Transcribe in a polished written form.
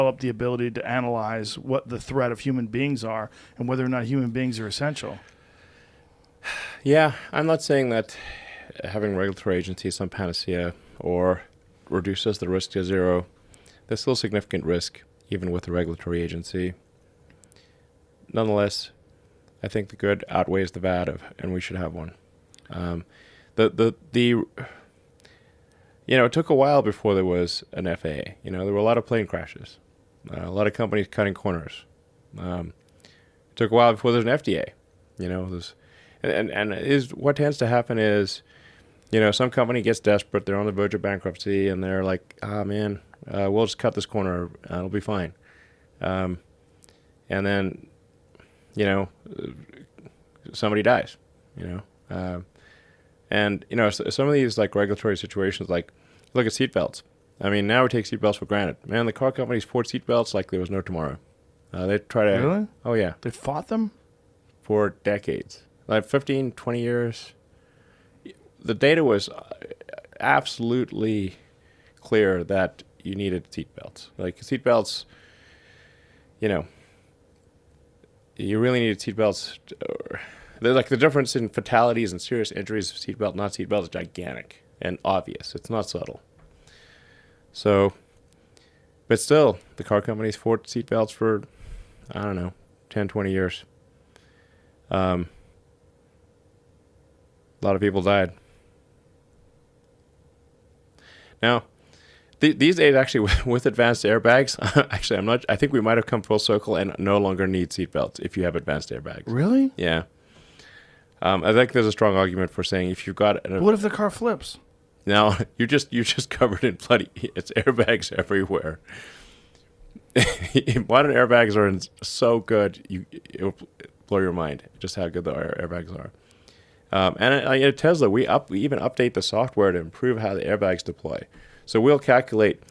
develop the ability to analyze what the threat of human beings are and whether or not human beings are essential. Yeah, I'm not saying that having a regulatory agency is some panacea or reduces the risk to zero. There's still significant risk, even with a regulatory agency. Nonetheless, I think the good outweighs the bad, and we should have one. It took a while before there was an FAA. There were a lot of plane crashes, a lot of companies cutting corners. It took a while before there was an FDA. What tends to happen is, some company gets desperate, they're on the verge of bankruptcy, and they're like, man, we'll just cut this corner, it'll be fine. And then, somebody dies, some of these like regulatory situations, like look at seatbelts. I mean, now we take seatbelts for granted. Man, the car companies poured seatbelts like there was no tomorrow. They try to... Really? Oh, yeah. They fought them? For decades. Like 15, 20 years. The data was absolutely clear that you needed seatbelts. Like seatbelts, you really needed seatbelts. Like the difference in fatalities and serious injuries of seatbelt, not seatbelt, is gigantic and obvious. It's not subtle. So, but still, the car companies fought seatbelts for, 10, 20 years. A lot of people died. Now, these days, actually, with advanced airbags, I think we might have come full circle and no longer need seatbelts if you have advanced airbags. Really? Yeah. I think there's a strong argument for saying if you've got... What if the car flips? No, you're just covered in it's airbags everywhere. Modern airbags are so good, it'll blow your mind just how good the airbags are. And at Tesla, we even update the software to improve how the airbags deploy. So we'll calculate,